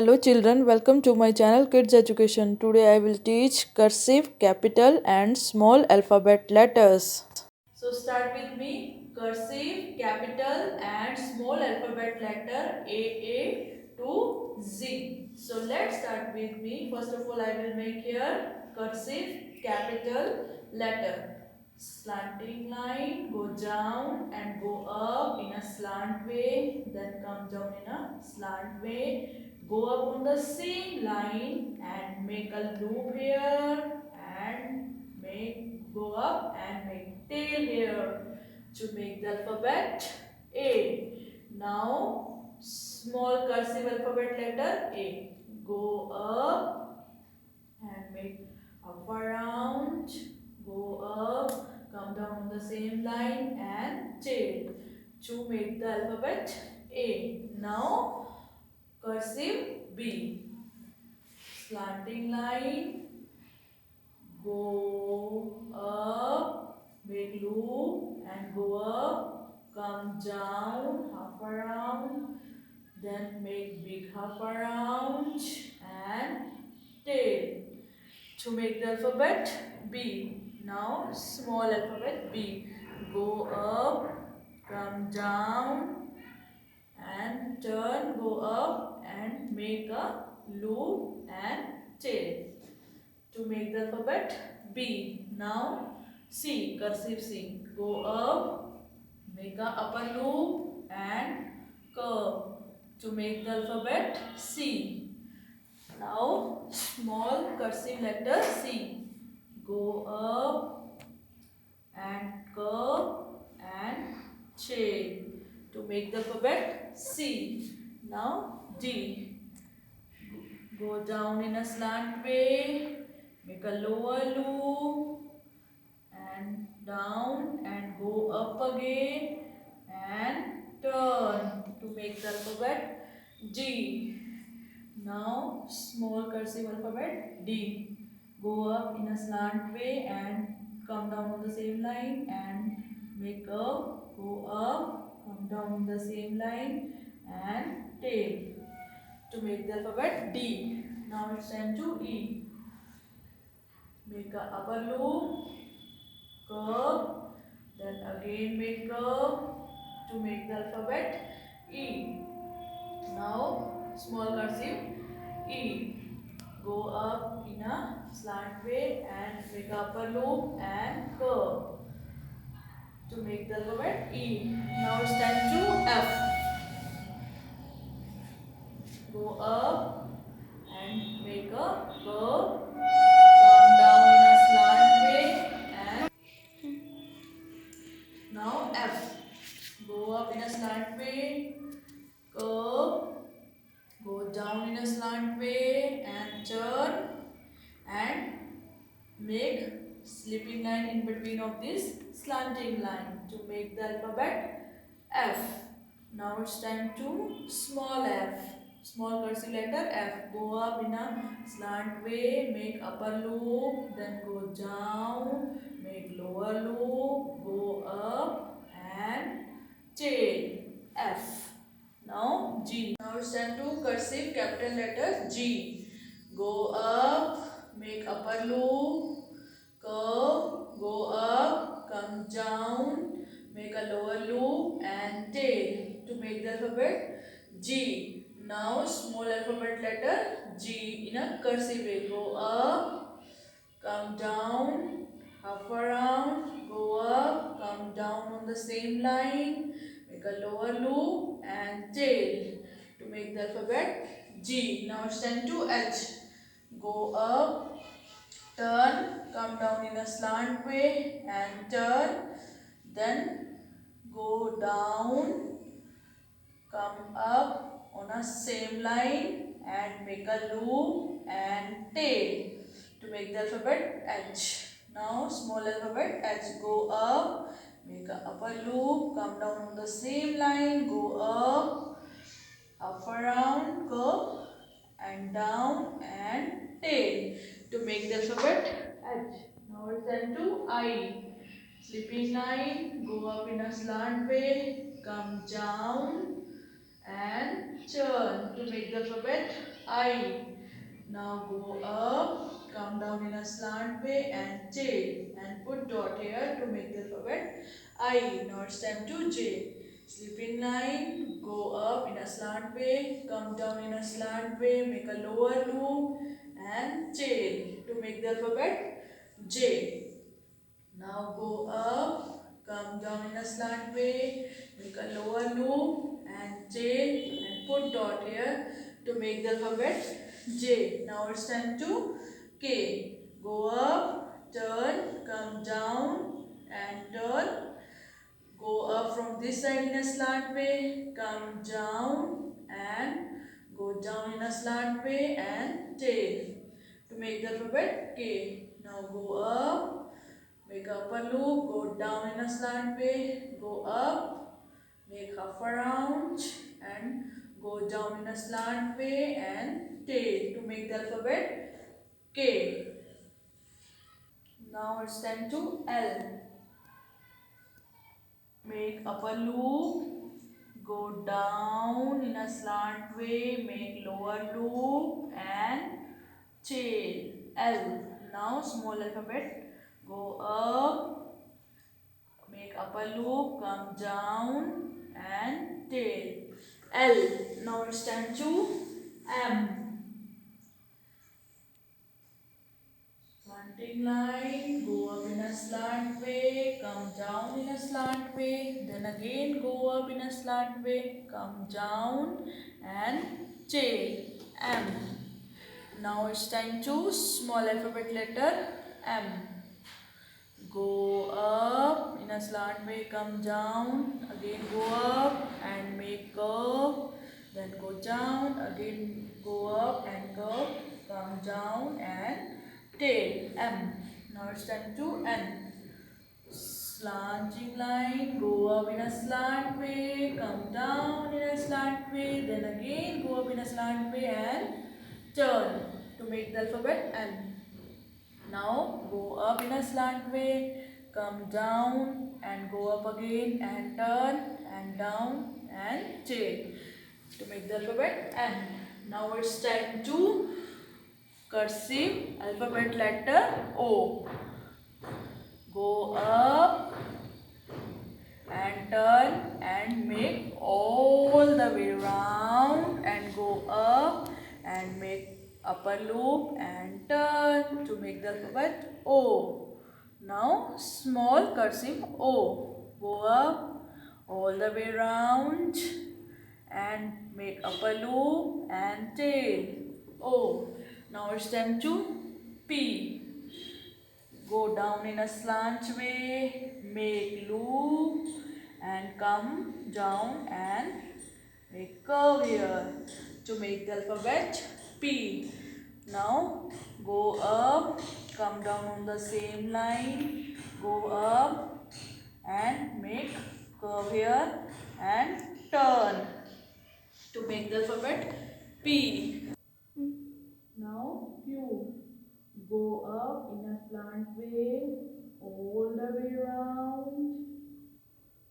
Hello children, welcome to my channel Kids Education. Today I will teach cursive, capital and small alphabet letters. So start with me. Cursive, capital and small alphabet letter A to Z. So let's start with me. First of all I will make here cursive capital letter. Slanting line, go down and go up in a slant way, then come down in a slant way, go up on the same line and make a loop here and make go up and make tail here to make the alphabet A. Now small cursive alphabet letter A. Go up and make up around, go up, come down on the same line and tail to make the alphabet A. Now cursive B. Slanting line, go up, make loop and go up, come down, half around, then make big half around and tail to make the alphabet B. Now small alphabet B. Go up, come down and turn, go up and make a loop and tail to make the alphabet B. Now C, cursive C. Go up, make a upper loop and curve to make the alphabet C. Now small cursive letter C. Go up and curve and chain to make the alphabet C. Now D. Go down in a slant way, make a lower loop and down and go up again and turn to make the alphabet D. Now small cursive alphabet D. Go up in a slant way and come down on the same line and make a go up, come down on the same line and tail to make the alphabet D. Now it's time to E. Make a upper loop, curve, then again make curve to make the alphabet E. Now small cursive E. Go up in a slant way and make a upper loop and curve to make the alphabet E. Now it's time to F. Go up and make a curve, come down in a slant way and now F. Go up in a slant way, curve, go down in a slant way and turn and make slipping line in between of this slanting line to make the alphabet F. Now it's time to small f. Small cursive letter F. Go up in a slant way, make upper loop, then go down, make lower loop, go up and tail F. Now G. Now it's time to cursive capital letter G. Go up, make upper loop, curve, go up, come down, make a lower loop and tail to make the alphabet G. Now small alphabet letter G in a cursive way. Go up, come down, half around, go up, come down on the same line, make a lower loop and tail to make the alphabet G. Now it's time to H. Go up, turn, come down in a slant way and turn, then go down, come up on a same line and make a loop and tail to make the alphabet H. Now small alphabet H. Go up, make a upper loop, come down on the same line, go up around, curve and down and tail to make the alphabet H. Now it's time to I. Slipping line, go up in a slant way, come down and turn to make the alphabet I. Now go up, come down in a slant way and J, and put dot here to make the alphabet I. Now it's time to J. Sleeping line, go up in a slant way, come down in a slant way, make a lower loop and chain to make the alphabet J. Now go up, come down in a slant way, make a lower loop and chain and put dot here to make the alphabet J. Now it's time to K. Go up, turn, come down and turn. Go up from this side in a slant way, come down and go down in a slant way and tail to make the alphabet K. Now go up, make upper loop, go down in a slant way, go up, make half a round and go down in a slant way and tail to make the alphabet K. Now it's time to L. Make upper loop, go down in a slant way, make lower loop and chain L. Now small alphabet, go up, make upper loop, come down and tail L. Now it's time to M. Slanting line, go up in a slant way, come down in a slant way, then again go up in a slant way, come down and chain M. Now it's time to small alphabet letter M. Go up in a slant way, come down, again go up and make curve, then go down, again go up and curve, come down and tail M. Now it's time to N. Slanting line, go up in a slant way, come down in a slant way, then again go up in a slant way and turn to make the alphabet N. Now go up in a slant way, come down and go up again and turn and down and chain to make the alphabet N. Now it's time to cursive alphabet letter O. Go up and turn and make all the way round and go up and make upper loop and turn to make the alphabet O. Now small cursive O. Go up all the way round and make upper loop and tail O. Now it's time to P. Go down in a slant way, make loop and come down and make curve here to make the alphabet P. Now go up, come down on the same line, go up and make curve here and turn to make the alphabet P. Now Q. Go up in a slant way all the way round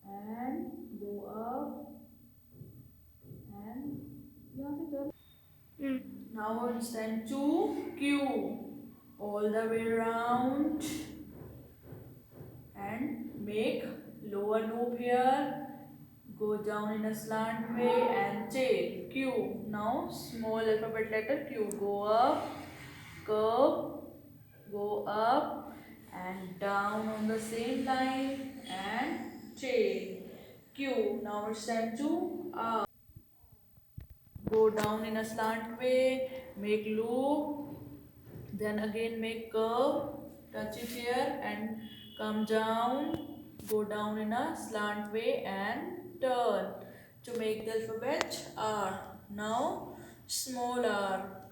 and go up and now it's time to Q. All the way round and make lower loop here. Go down in a slant way and chain Q. Now small alphabet letter Q. Go up, curve, go up and down on the same line and chain Q. Now it's time to R. Go down in a slant way, make loop, then again make curve, touch it here and come down, go down in a slant way and turn to make the alphabet R. Now small r.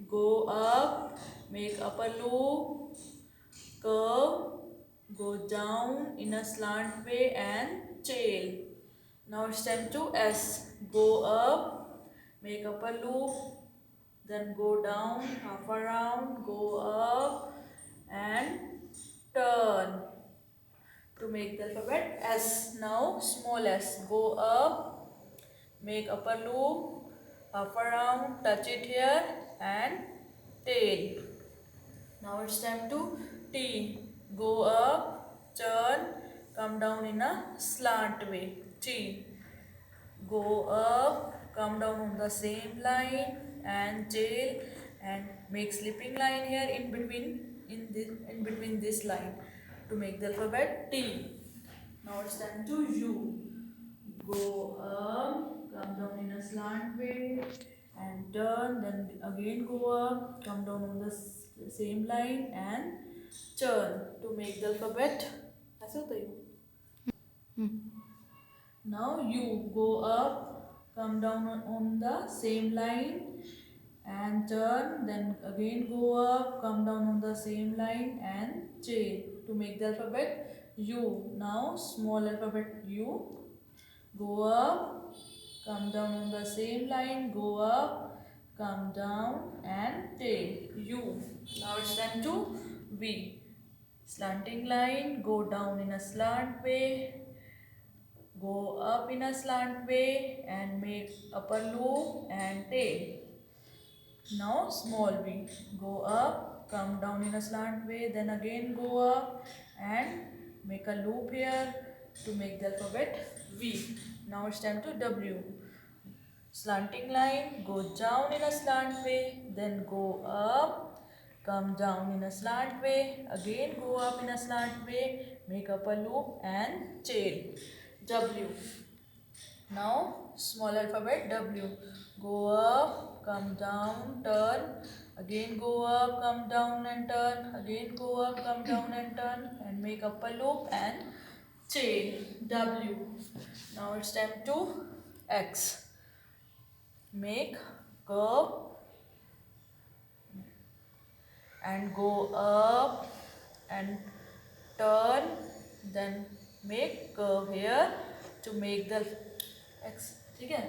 Go up, make upper loop, curve, go down in a slant way and tail. Now it's time to S. Go up, make upper loop, then go down, half around, go up and turn to make the alphabet S. Now small s. Go up, make upper loop, half around, touch it here and tail. Now it's time to T. Go up, turn, come down in a slant way. T. Go up, come down on the same line and tail and make slipping line here in between this line to make the alphabet T. Now it's time to U. Go up, come down in a slant way and turn, then again go up, come down on the same line and turn to make the alphabet. ऐसा होता है. Now you go up, come down on the same line and turn, then again go up, come down on the same line and chain to make the alphabet U. Now small alphabet U. Go up, come down on the same line, go up, come down and tail U. Now it's time to V. Slanting line, go down in a slant way, go up in a slant way and make upper loop and tail. Now small V. Go up, come down in a slant way, then again go up and make a loop here to make the alphabet V. Now it's time to W. Slanting line, go down in a slant way, then go up, come down in a slant way, again go up in a slant way, make up a loop and tail. W. Now small alphabet W. Go up, come down, turn, again go up, come down and turn, again go up, come down and turn and make up a loop and chain. W. Now it's time to X. Make curve and go up and turn, then make curve here to make the X. ठीक है?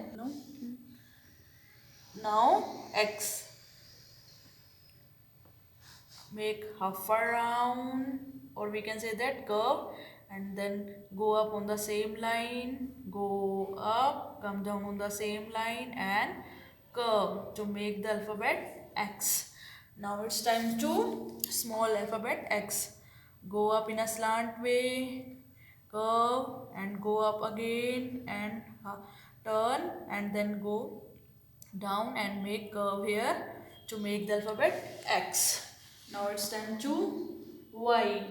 Now X. Make half around, or we can say that curve, and then go up on the same line, go up, come down on the same line and curve to make the alphabet X. Now it's time to small alphabet X. Go up in a slant way, curve and go up again and turn and then go down and make curve here to make the alphabet X. Now it's time to Y.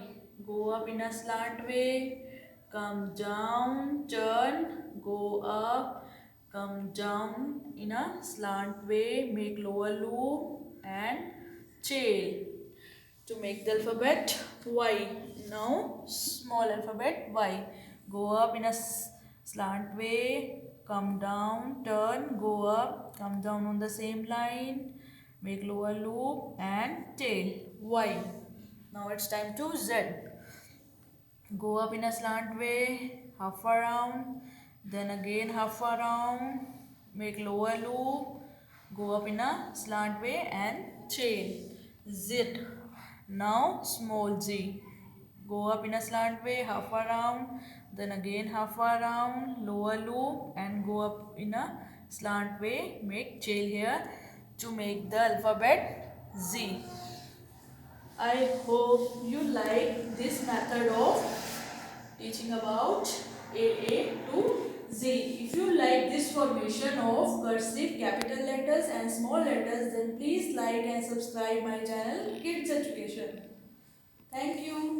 Go up in a slant way, come down, turn, go up, come down in a slant way, make lower loop and tail to make the alphabet Y. Now small alphabet Y. Go up in a slant way, come down, turn, go up, come down on the same line, make lower loop and tail Y. Now it's time to Z. Go up in a slant way, half around, then again half around, make lower loop, go up in a slant way and chain Z. Now small Z. Go up in a slant way, half around, then again half around, lower loop and go up in a slant way, make tail here to make the alphabet Z. I hope you like this method of teaching about AA to Z. If you like this formation of cursive capital letters and small letters, then please like and subscribe my channel Kids Education. Thank you.